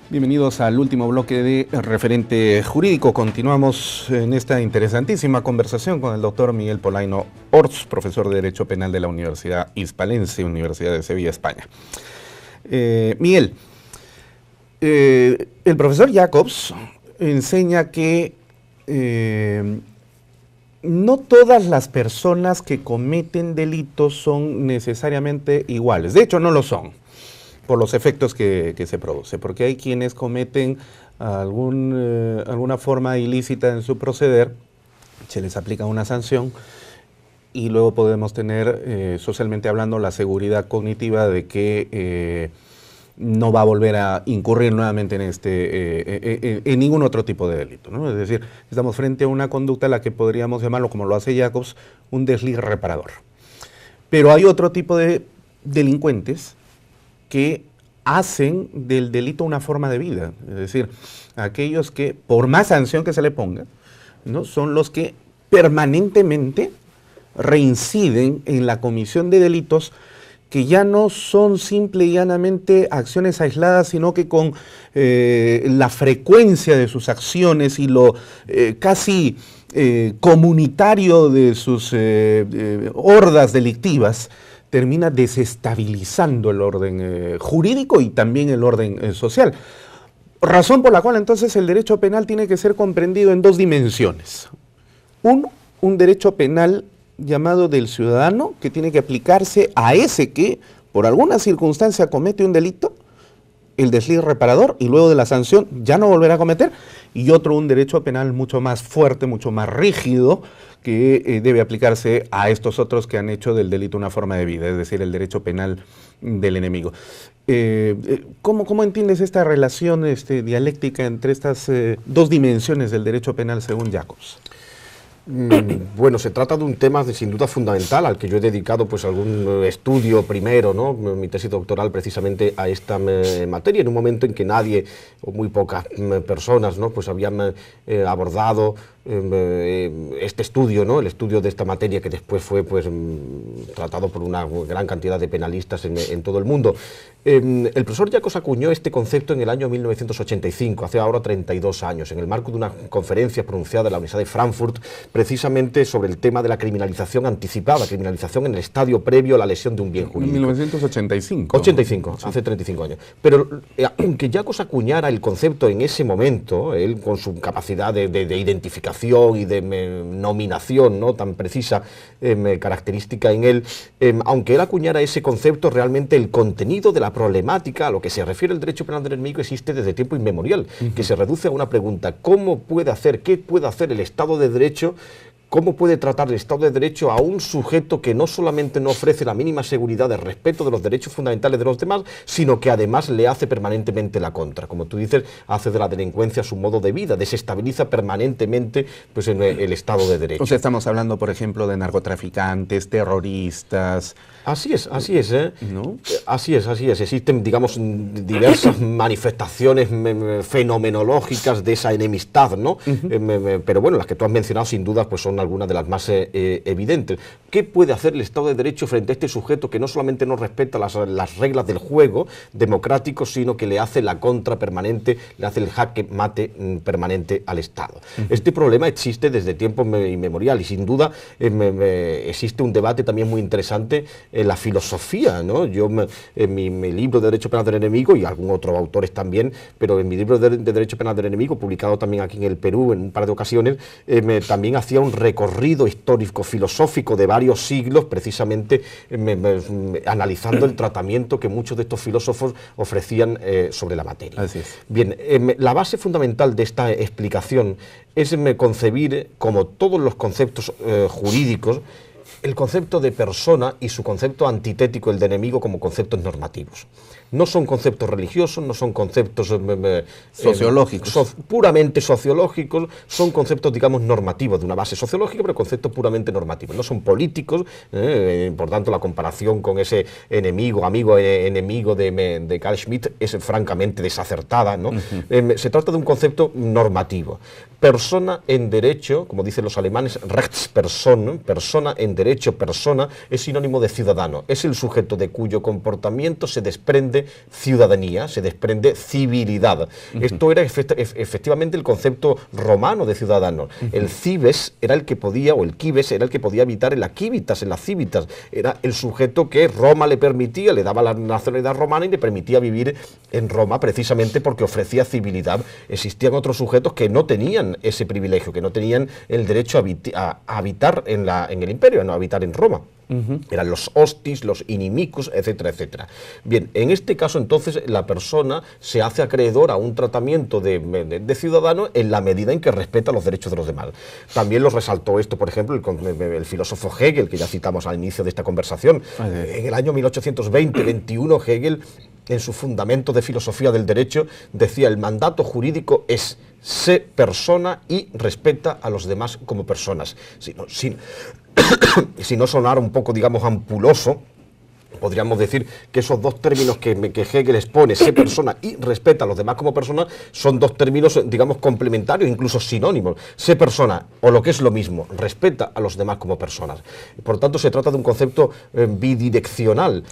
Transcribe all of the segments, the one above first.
Bienvenidos al último bloque de Referente Jurídico. Continuamos en esta interesantísima conversación con el doctor Miguel Polaino Orts, profesor de Derecho Penal de la Universidad Hispalense, Universidad de Sevilla, España. Miguel, el profesor Jacobs enseña que no todas las personas que cometen delitos son necesariamente iguales. De hecho, no lo son, por los efectos que se produce, porque hay quienes cometen alguna forma ilícita en su proceder, se les aplica una sanción y luego podemos tener, socialmente hablando, la seguridad cognitiva de que no va a volver a incurrir nuevamente en ningún otro tipo de delito, ¿no? Es decir, estamos frente a una conducta a la que podríamos llamarlo, como lo hace Jacobs, un desliz reparador. Pero hay otro tipo de delincuentes que hacen del delito una forma de vida, es decir, aquellos que, por más sanción que se le ponga, ¿no?, son los que permanentemente reinciden en la comisión de delitos que ya no son simple y llanamente acciones aisladas, sino que con la frecuencia de sus acciones y lo casi comunitario de sus hordas delictivas, termina desestabilizando el orden jurídico y también el orden social. Razón por la cual entonces el derecho penal tiene que ser comprendido en dos dimensiones. Uno, un derecho penal llamado del ciudadano, que tiene que aplicarse a ese que por alguna circunstancia comete un delito, el desliz reparador, y luego de la sanción ya no volverá a cometer, y otro, un derecho penal mucho más fuerte, mucho más rígido, que debe aplicarse a estos otros que han hecho del delito una forma de vida, es decir, el derecho penal del enemigo. ¿Cómo entiendes esta relación dialéctica entre estas dos dimensiones del derecho penal según Jacobs? Bueno, se trata de un tema sin duda fundamental al que yo he dedicado pues algún estudio primero, ¿no?, mi tesis doctoral precisamente a esta materia, en un momento en que nadie o muy pocas personas, ¿no?, pues habían abordado este estudio, ¿no?, el estudio de esta materia, que después fue pues tratado por una gran cantidad de penalistas en todo el mundo. El profesor Jacobs acuñó este concepto en el año 1985, hace ahora 32 años, en el marco de una conferencia pronunciada en la Universidad de Frankfurt, precisamente sobre el tema de la criminalización anticipada, criminalización en el estadio previo a la lesión de un bien jurídico. En 1985. 85, sí. Hace 35 años. Pero aunque Jacobs acuñara el concepto en ese momento, él con su capacidad de identificación y de nominación, ¿no?, tan precisa, característica en él, aunque él acuñara ese concepto, realmente el contenido de la problemática a lo que se refiere el derecho penal del enemigo existe desde tiempo inmemorial, que se reduce a una pregunta: ¿cómo puede hacer, qué puede hacer el Estado de Derecho? ¿Cómo puede tratar el Estado de Derecho a un sujeto que no solamente no ofrece la mínima seguridad de respeto de los derechos fundamentales de los demás, sino que además le hace permanentemente la contra? Como tú dices, hace de la delincuencia su modo de vida, desestabiliza permanentemente pues, en el Estado de Derecho. O sea, estamos hablando, por ejemplo, de narcotraficantes, terroristas. Así es, ¿eh? ¿No? Así es. Existen, digamos, diversas manifestaciones fenomenológicas de esa enemistad, ¿no? Pero bueno, las que tú has mencionado sin duda pues son algunas de las más evidentes. ¿Qué puede hacer el Estado de Derecho frente a este sujeto que no solamente no respeta las reglas del juego democrático, sino que le hace la contra permanente, le hace el jaque mate permanente al Estado? Este problema existe desde tiempos inmemorial y sin duda existe un debate también muy interesante en la filosofía, ¿no? Yo en mi libro de Derecho Penal del Enemigo, y algún otro autores también, pero en mi libro de Derecho Penal del Enemigo, publicado también aquí en el Perú en un par de ocasiones, también hacía un recorrido histórico filosófico de varios siglos, precisamente analizando el tratamiento que muchos de estos filósofos ofrecían sobre la materia. Así es. Bien, la base fundamental de esta explicación es concebir, como todos los conceptos jurídicos, el concepto de persona y su concepto antitético, el de enemigo, como conceptos normativos. No son conceptos religiosos, no son conceptos sociológicos. Puramente sociológicos, son conceptos, digamos, normativos, de una base sociológica, pero conceptos puramente normativos. No son políticos, por tanto, la comparación con ese enemigo, enemigo de Carl Schmitt es francamente desacertada, ¿no? Se trata de un concepto normativo. Persona en derecho, como dicen los alemanes, Rechtsperson, persona en derecho, derecho persona es sinónimo de ciudadano. Es el sujeto de cuyo comportamiento se desprende ciudadanía, se desprende civilidad. Esto era efectivamente el concepto romano de ciudadano. El cives era el que podía, o el cives era el que podía habitar en la civitas, en las civitas. Era el sujeto que Roma le permitía, le daba la nacionalidad romana y le permitía vivir en Roma precisamente porque ofrecía civilidad. Existían otros sujetos que no tenían ese privilegio, que no tenían el derecho a habitar en el imperio, a no habitar en Roma. Eran los hostis, los inimicus, etcétera, etcétera. Bien, en este caso entonces la persona se hace acreedor a un tratamiento de ciudadano en la medida en que respeta los derechos de los demás. También los resaltó esto, por ejemplo, el filósofo Hegel, que ya citamos al inicio de esta conversación. En el año 1820-21, Hegel, en su fundamento de filosofía del derecho, decía: el mandato jurídico es sé persona y respeta a los demás como personas. Si no sonara un poco, digamos, ampuloso, podríamos decir que esos dos términos que Hegel expone, sé persona y respeta a los demás como persona, son dos términos, digamos, complementarios, incluso sinónimos. Sé persona, o lo que es lo mismo, respeta a los demás como personas. Por tanto, se trata de un concepto bidireccional.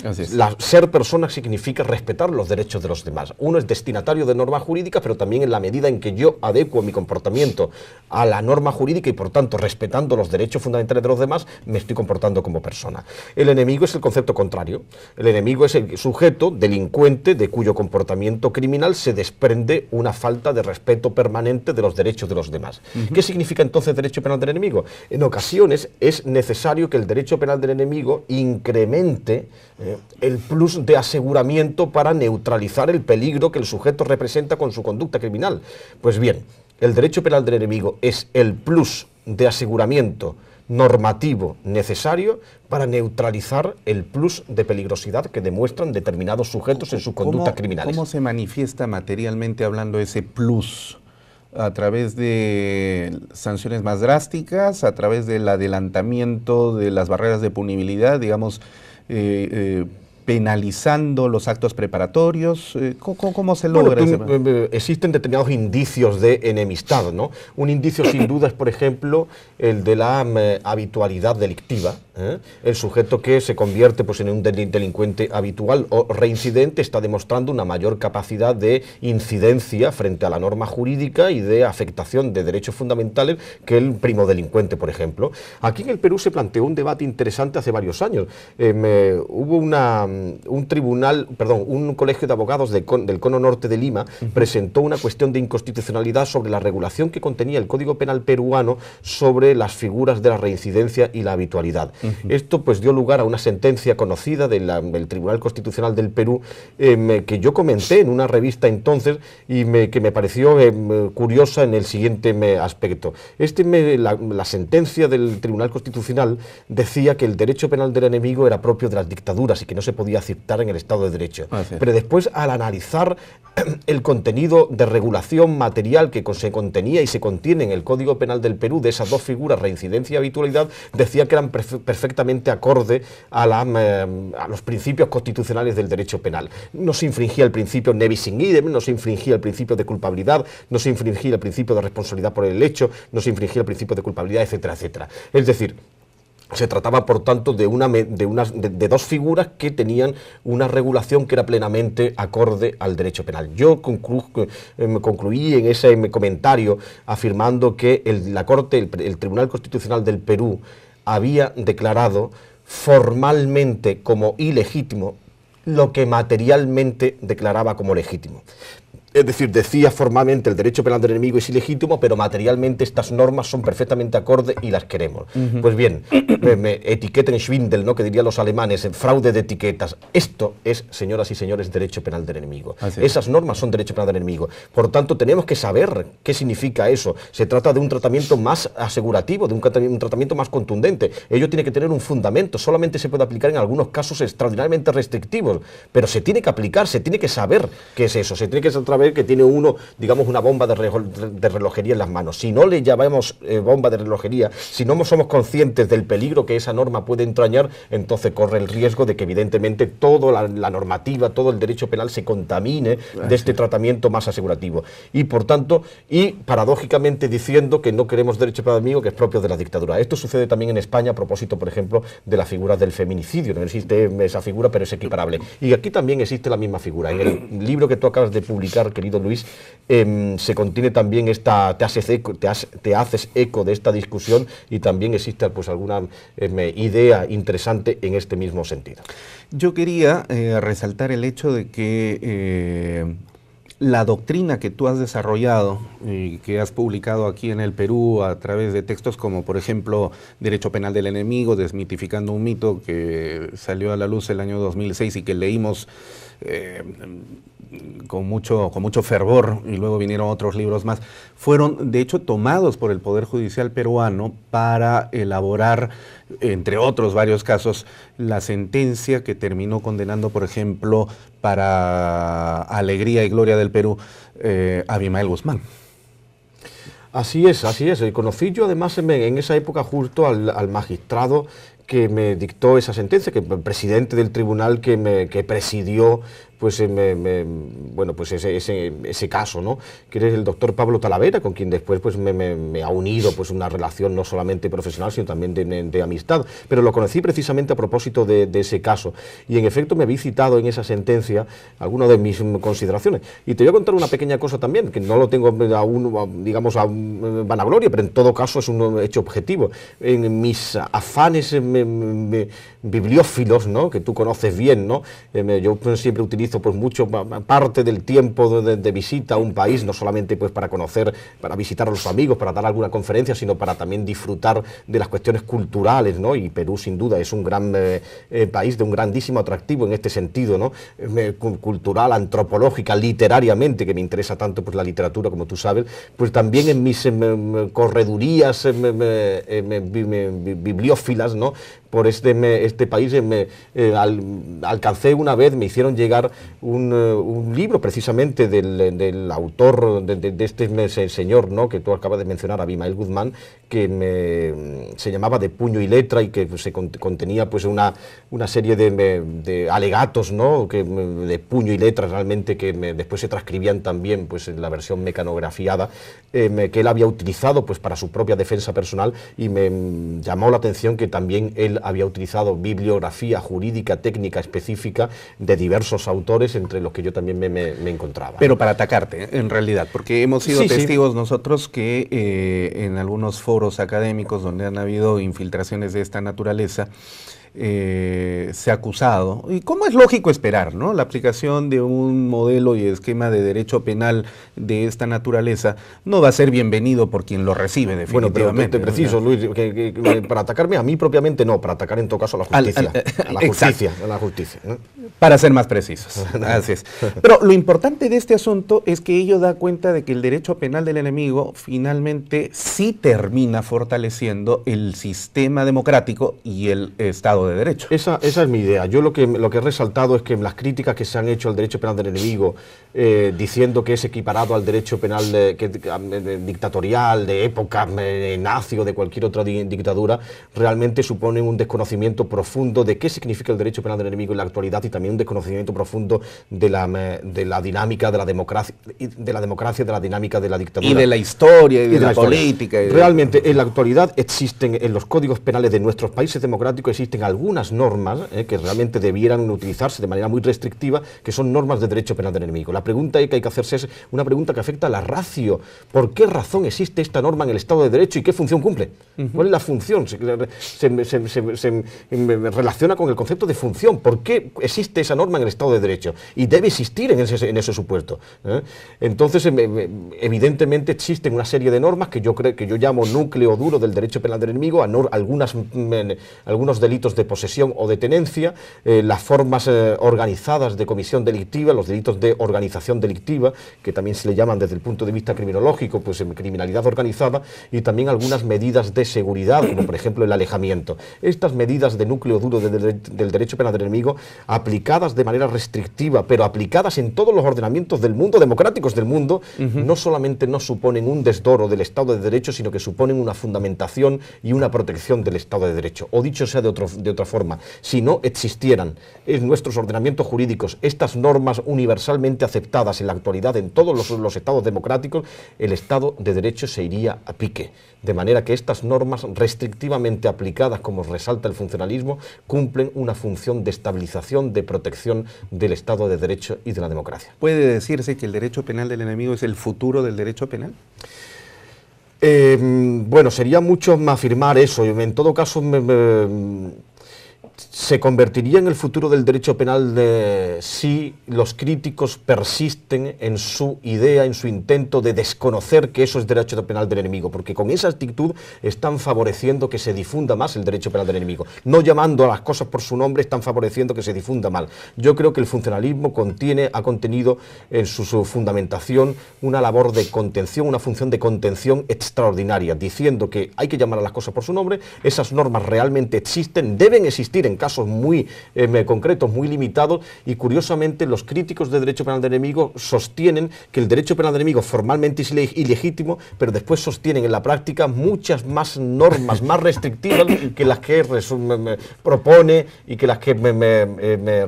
Ser persona significa respetar los derechos de los demás. Uno es destinatario de normas jurídicas, pero también en la medida en que yo adecuo mi comportamiento a la norma jurídica y, por tanto, respetando los derechos fundamentales de los demás, me estoy comportando como persona. El enemigo es el concepto contrario. El enemigo es el sujeto delincuente de cuyo comportamiento criminal se desprende una falta de respeto permanente de los derechos de los demás. ¿Qué significa entonces derecho penal del enemigo? En ocasiones es necesario que el derecho penal del enemigo incremente el plus de aseguramiento para neutralizar el peligro que el sujeto representa con su conducta criminal. Pues bien, el derecho penal del enemigo es el plus de aseguramiento normativo necesario para neutralizar el plus de peligrosidad que demuestran determinados sujetos en sus conductas criminales. ¿Cómo se manifiesta materialmente hablando ese plus? ¿A través de sanciones más drásticas? ¿A través del adelantamiento de las barreras de punibilidad, digamos, penalizando los actos preparatorios? ¿Cómo se logra eso? Existen determinados indicios de enemistad, ¿no? Un indicio sin duda es, por ejemplo, el de la habitualidad delictiva. El sujeto que se convierte pues, en un delincuente habitual o reincidente está demostrando una mayor capacidad de incidencia frente a la norma jurídica y de afectación de derechos fundamentales que el primo delincuente, por ejemplo. Aquí en el Perú se planteó un debate interesante hace varios años. Hubo un colegio de abogados del Cono Norte de Lima presentó una cuestión de inconstitucionalidad sobre la regulación que contenía el Código Penal peruano sobre las figuras de la reincidencia y la habitualidad. Esto pues dio lugar a una sentencia conocida del Tribunal Constitucional del Perú que yo comenté en una revista entonces y que me pareció curiosa en el siguiente aspecto. La sentencia del Tribunal Constitucional decía que el derecho penal del enemigo era propio de las dictaduras y que no se podía aceptar en el Estado de Derecho. Pero después, al analizar el contenido de regulación material que se contenía y se contiene en el Código Penal del Perú de esas dos figuras, reincidencia y habitualidad, decía que eran perfectamente acorde a los principios constitucionales del derecho penal. No se infringía el principio ne bis in idem, no se infringía el principio de culpabilidad, no se infringía el principio de responsabilidad por el hecho, no se infringía el principio de culpabilidad, etcétera, etcétera. Es decir, se trataba, por tanto, de dos figuras que tenían una regulación que era plenamente acorde al derecho penal. Yo concluí en ese comentario afirmando que el Tribunal Constitucional del Perú había declarado formalmente como ilegítimo lo que materialmente declaraba como legítimo. Es decir, decía formalmente el derecho penal del enemigo es ilegítimo, pero materialmente estas normas son perfectamente acordes y las queremos. Pues bien, Etikettenschwindel, ¿no?, que dirían los alemanes, fraude de etiquetas. Esto es, señoras y señores, derecho penal del enemigo. Esas normas son derecho penal del enemigo. Por tanto, tenemos que saber qué significa eso. Se trata de un tratamiento más asegurativo, de un tratamiento más contundente. Ello tiene que tener un fundamento. Solamente se puede aplicar en algunos casos extraordinariamente restrictivos, pero se tiene que aplicar, se tiene que saber qué es eso. Se tiene que saber saber que tiene uno, digamos, una bomba de relojería en las manos. Si no le llamamos bomba de relojería, si no somos conscientes del peligro que esa norma puede entrañar, entonces corre el riesgo de que evidentemente toda la normativa, todo el derecho penal se contamine de este tratamiento más asegurativo. Y por tanto, y paradójicamente diciendo que no queremos derecho penal enemigo, que es propio de la dictadura. Esto sucede también en España a propósito, por ejemplo, de la figura del feminicidio. No existe esa figura, pero es equiparable. Y aquí también existe la misma figura. En el libro que tú acabas de publicar, querido Luis, se contiene también te haces eco de esta discusión, y también existe pues alguna idea interesante en este mismo sentido. Yo quería resaltar el hecho de que la doctrina que tú has desarrollado y que has publicado aquí en el Perú a través de textos como, por ejemplo, Derecho Penal del Enemigo, Desmitificando un mito, que salió a la luz el año 2006 y que leímos con mucho fervor, y luego vinieron otros libros más, fueron de hecho tomados por el Poder Judicial peruano para elaborar, entre otros varios casos, la sentencia que terminó condenando, por ejemplo, para alegría y gloria del Perú, a Abimael Guzmán. Así es, así es. Y conocí yo además en esa época justo al magistrado que me dictó esa sentencia, que el presidente del tribunal que presidió pues, bueno, pues ese caso, ¿no? Que es el doctor Pablo Talavera, con quien después pues, me ha unido pues, una relación no solamente profesional, sino también de amistad. Pero lo conocí precisamente a propósito de ese caso. Y en efecto me había citado en esa sentencia algunas de mis consideraciones. Y te voy a contar una pequeña cosa también, que no lo tengo aún, digamos, a vanagloria, pero en todo caso es un hecho objetivo. En mis afanes bibliófilos, ¿no? Que tú conoces bien, ¿no? Yo siempre utilizo pues mucho parte del tiempo de visita a un país, no solamente pues para conocer, para visitar a los amigos, para dar alguna conferencia, sino para también disfrutar de las cuestiones culturales, ¿no? Y Perú sin duda es un gran país de un grandísimo atractivo en este sentido, ¿no? Cultural, antropológica, literariamente, que me interesa tanto pues la literatura, como tú sabes, pues también en mis corredurías bibliófilas, ¿no? Por este país alcancé una vez, me hicieron llegar un libro precisamente del autor de este señor, ¿no? Que tú acabas de mencionar, Abimael Guzmán, que se llamaba De puño y letra, y que se contenía pues una serie de alegatos, ¿no? De puño y letra realmente, que después se transcribían también pues en la versión mecanografiada, que él había utilizado pues para su propia defensa personal, y me llamó la atención que también él había utilizado bibliografía jurídica técnica específica de diversos autores, entre los que yo también me encontraba. Pero para atacarte, en realidad, porque hemos sido testigos nosotros que en algunos foros académicos donde han habido infiltraciones de esta naturaleza, se ha acusado, y como es lógico esperar, ¿no? La aplicación de un modelo y esquema de derecho penal de esta naturaleza no va a ser bienvenido por quien lo recibe, definitivamente. Bueno, pero te preciso, Luis, que para atacarme a mí propiamente no, para atacar en todo caso a la justicia. A la justicia, ¿no? Para ser más precisos. Así es. Pero lo importante de este asunto es que ello da cuenta de que el derecho penal del enemigo finalmente sí termina fortaleciendo el sistema democrático y el Estado de Derecho. Esa es mi idea. Yo lo que he resaltado es que las críticas que se han hecho al derecho penal del enemigo, diciendo que es equiparado al derecho penal dictatorial, de época nazi o de cualquier otra dictadura, realmente suponen un desconocimiento profundo de qué significa el derecho penal del enemigo en la actualidad, y también un desconocimiento profundo de la dinámica de la democracia, de la dinámica de la dictadura. Y de la historia, y de la política. Realmente, en la actualidad existen, en los códigos penales de nuestros países democráticos, existen algunas normas que realmente debieran utilizarse de manera muy restrictiva, que son normas de derecho penal del enemigo. La pregunta que hay que hacerse es una pregunta que afecta a la ratio. ¿Por qué razón existe esta norma en el Estado de Derecho y qué función cumple? ¿Cuál es la función? Se relaciona con el concepto de función. ¿Por qué existe esa norma en el Estado de Derecho? Y debe existir en ese supuesto. Entonces, evidentemente existen una serie de normas que yo llamo núcleo duro del derecho penal del enemigo, algunos delitos de posesión o de tenencia, las formas organizadas de comisión delictiva, los delitos de organización delictiva, que también se le llaman desde el punto de vista criminológico, pues criminalidad organizada, y también algunas medidas de seguridad, como por ejemplo el alejamiento. Estas medidas de núcleo duro del derecho penal del enemigo, aplicadas aplicadas de manera restrictiva, pero aplicadas en todos los ordenamientos del mundo, democráticos del mundo, no solamente no suponen un desdoro del Estado de Derecho, sino que suponen una fundamentación y una protección del Estado de Derecho. O dicho sea de otra forma, si no existieran en nuestros ordenamientos jurídicos estas normas universalmente aceptadas en la actualidad en todos los estados democráticos, el Estado de Derecho se iría a pique. De manera que estas normas restrictivamente aplicadas, como resalta el funcionalismo, cumplen una función de estabilización, de protección del Estado de Derecho y de la democracia. ¿Puede decirse que el derecho penal del enemigo es el futuro del derecho penal? Bueno, sería mucho afirmar eso. En todo caso, se convertiría en el futuro del derecho penal si los críticos persisten en su idea, en su intento de desconocer que eso es derecho penal del enemigo, porque con esa actitud están favoreciendo que se difunda más el derecho penal del enemigo. No llamando a las cosas por su nombre, están favoreciendo que se difunda mal. Yo creo que el funcionalismo ha contenido en su fundamentación una labor de contención, una función de contención extraordinaria, diciendo que hay que llamar a las cosas por su nombre, esas normas realmente existen, deben existir en casos muy concretos, muy limitados, y curiosamente los críticos de derecho penal del enemigo sostienen que el derecho penal del enemigo formalmente es ilegítimo, pero después sostienen en la práctica muchas más normas más restrictivas que las que propone y que las que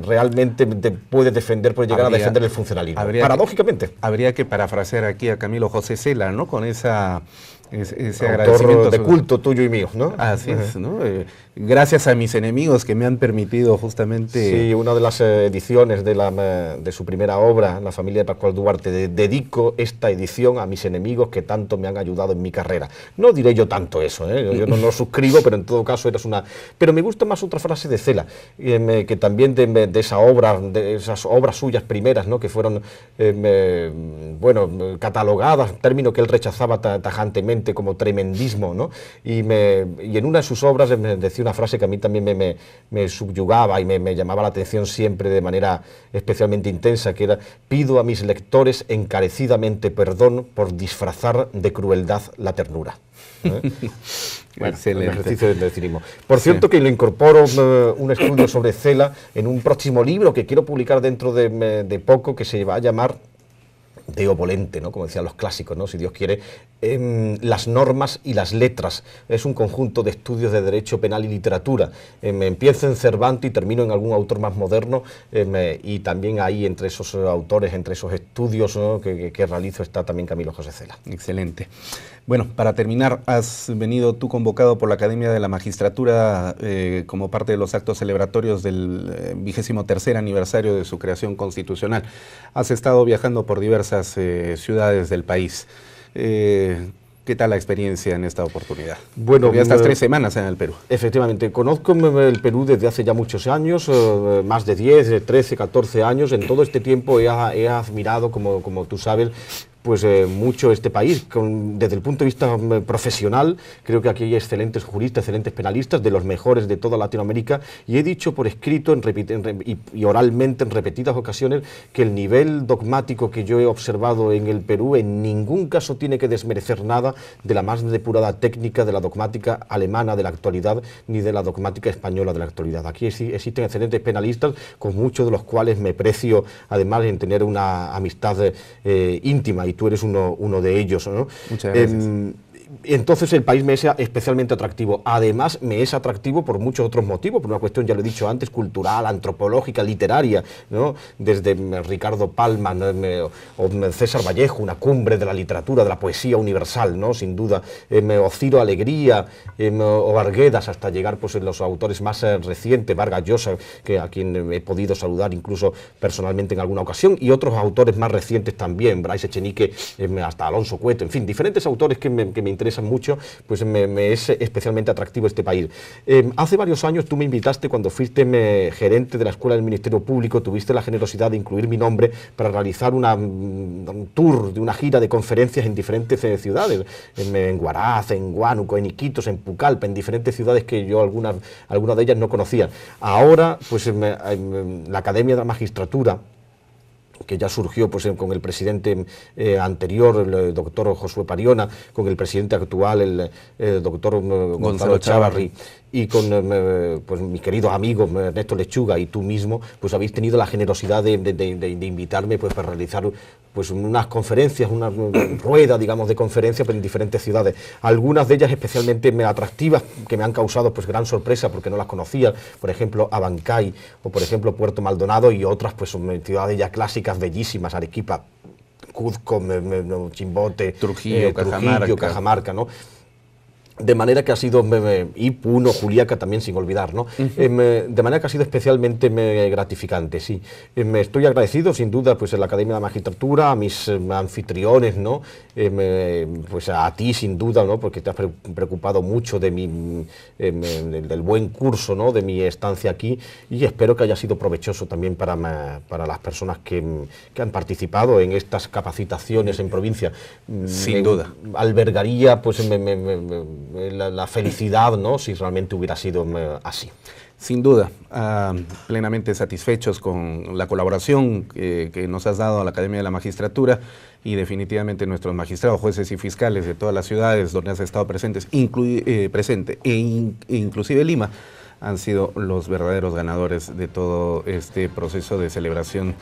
realmente puede defender, puede llegar a defender el funcionalismo. Paradójicamente. Habría que parafrasear aquí a Camilo José Cela, ¿no? Con ese autor agradecimiento de culto tuyo y mío, ¿no? Así es, ¿no? Gracias a mis enemigos que me han permitido justamente... Sí, una de las ediciones de su primera obra, La familia de Pascual Duarte, dedico esta edición a mis enemigos que tanto me han ayudado en mi carrera. No diré yo tanto eso, ¿eh? Yo no lo suscribo, pero en todo caso eres una... Pero me gusta más otra frase de Cela, que también de esa obra, de esas obras suyas primeras, ¿no? Que fueron, catalogadas, término que él rechazaba tajantemente como tremendismo, ¿no? Y en una de sus obras decía una frase que a mí también me subyugaba y me llamaba la atención siempre de manera especialmente intensa, que era: pido a mis lectores encarecidamente perdón por disfrazar de crueldad la ternura. Bueno, excelente. El ejercicio del cinismo. Por cierto, que lo incorporo un estudio sobre Cela en un próximo libro que quiero publicar dentro de poco, que se va a llamar Deo volente, ¿no? Como decían los clásicos, ¿no? Si Dios quiere, las normas y las letras. Es un conjunto de estudios de derecho penal y literatura. Empiezo en Cervantes y termino en algún autor más moderno, y también ahí entre esos autores, entre esos estudios, ¿no? que realizo, está también Camilo José Cela. Excelente. Bueno, para terminar, has venido tú convocado por la Academia de la Magistratura como parte de los actos celebratorios del 23º aniversario de su creación constitucional. Has estado viajando por diversas ciudades del país. ¿Qué tal la experiencia en esta oportunidad? Bueno, ya estás 3 semanas en el Perú. Efectivamente, conozco el Perú desde hace ya muchos años, más de 10, 13, 14 años. En todo este tiempo he admirado, como tú sabes, pues mucho este país. Desde el punto de vista profesional, creo que aquí hay excelentes juristas, excelentes penalistas, de los mejores de toda Latinoamérica, y he dicho por escrito y oralmente en repetidas ocasiones que el nivel dogmático que yo he observado en el Perú en ningún caso tiene que desmerecer nada de la más depurada técnica de la dogmática alemana de la actualidad, ni de la dogmática española de la actualidad. Aquí existen excelentes penalistas, con muchos de los cuales me precio, además, en tener una amistad íntima, y tú eres uno de ellos, ¿no? Muchas gracias. Entonces el país me es especialmente atractivo. Además me es atractivo por muchos otros motivos, por una cuestión, ya lo he dicho antes, cultural, antropológica, literaria, ¿no? Desde Ricardo Palma o César Vallejo, una cumbre de la literatura, de la poesía universal, ¿no? Sin duda, o Ciro Alegría, o Arguedas, hasta llegar pues en los autores más recientes, Vargas Llosa, a quien he podido saludar incluso personalmente en alguna ocasión, y otros autores más recientes también, Bryce Echenique, hasta Alonso Cueto, en fin, diferentes autores que me interesan mucho, pues me es especialmente atractivo este país. Hace varios años tú me invitaste, cuando fuiste gerente de la Escuela del Ministerio Público, tuviste la generosidad de incluir mi nombre para realizar un tour de una gira de conferencias en diferentes ciudades, en Huaraz, en Huánuco, en Iquitos, en Pucallpa, en diferentes ciudades que yo algunas de ellas no conocía. Ahora, pues la Academia de la Magistratura, que ya surgió pues con el presidente anterior, el doctor Josué Pariona, con el presidente actual, el doctor Gonzalo Chávarri, y con pues, mis queridos amigos Ernesto Lechuga y tú mismo, pues habéis tenido la generosidad de invitarme pues, para realizar pues, unas conferencias, una rueda, digamos, de conferencias pues, en diferentes ciudades. Algunas de ellas especialmente atractivas, que me han causado pues, gran sorpresa porque no las conocía, por ejemplo, Abancay o, por ejemplo, Puerto Maldonado, y otras pues, son ciudades ya clásicas, bellísimas, Arequipa, Cuzco, Chimbote, Trujillo, Cajamarca, ¿no? De manera que ha sido, y Puno, Juliaca también, sin olvidar, ¿no? De manera que ha sido especialmente gratificante, sí. Me estoy agradecido, sin duda, pues a la Academia de la Magistratura, a mis anfitriones, ¿no? Pues a ti, sin duda, ¿no? Porque te has preocupado mucho de del buen curso, ¿no? De mi estancia aquí, y espero que haya sido provechoso también para las personas que han participado en estas capacitaciones en provincia. Sin duda. Albergaría, pues, la felicidad, ¿no? Si realmente hubiera sido así. Sin duda, plenamente satisfechos con la colaboración que nos has dado a la Academia de la Magistratura, y definitivamente nuestros magistrados, jueces y fiscales de todas las ciudades donde has estado presente e inclusive Lima, han sido los verdaderos ganadores de todo este proceso de celebración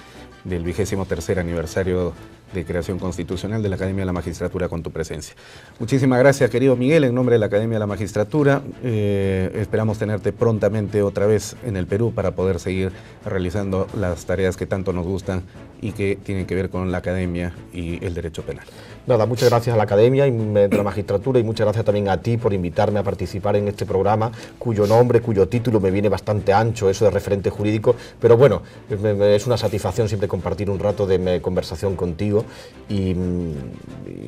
del 23º aniversario de creación constitucional de la Academia de la Magistratura con tu presencia. Muchísimas gracias, querido Miguel, en nombre de la Academia de la Magistratura. Esperamos tenerte prontamente otra vez en el Perú para poder seguir realizando las tareas que tanto nos gustan y que tienen que ver con la Academia y el derecho penal. Nada, muchas gracias a la Academia de la Magistratura, y muchas gracias también a ti por invitarme a participar en este programa, cuyo nombre, cuyo título me viene bastante ancho, eso de referente jurídico, pero bueno, es una satisfacción siempre compartir un rato de conversación contigo, y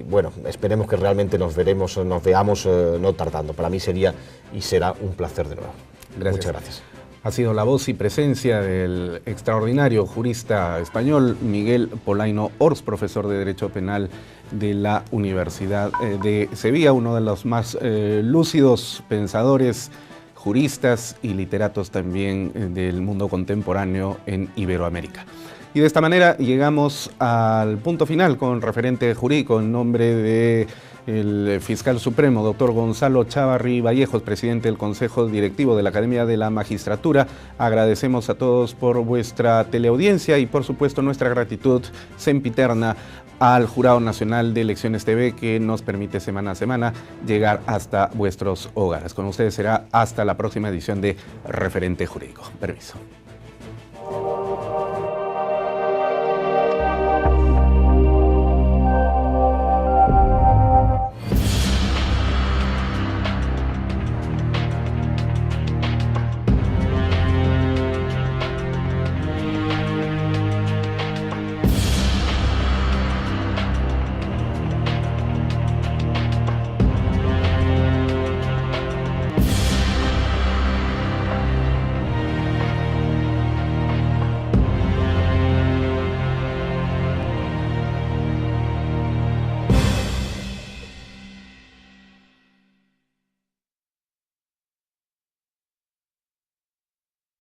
bueno, esperemos que realmente nos veamos no tardando. Para mí sería y será un placer de nuevo. Gracias. Muchas gracias. Ha sido la voz y presencia del extraordinario jurista español Miguel Polaino Ors, profesor de Derecho Penal de la Universidad de Sevilla, uno de los más lúcidos pensadores, juristas y literatos también del mundo contemporáneo en Iberoamérica. Y de esta manera llegamos al punto final con referente jurídico en nombre de el fiscal supremo, doctor Gonzalo Chávarri Vallejos, presidente del Consejo Directivo de la Academia de la Magistratura. Agradecemos a todos por vuestra teleaudiencia y, por supuesto, nuestra gratitud sempiterna al Jurado Nacional de Elecciones TV, que nos permite semana a semana llegar hasta vuestros hogares. Con ustedes será hasta la próxima edición de Referente Jurídico. Permiso.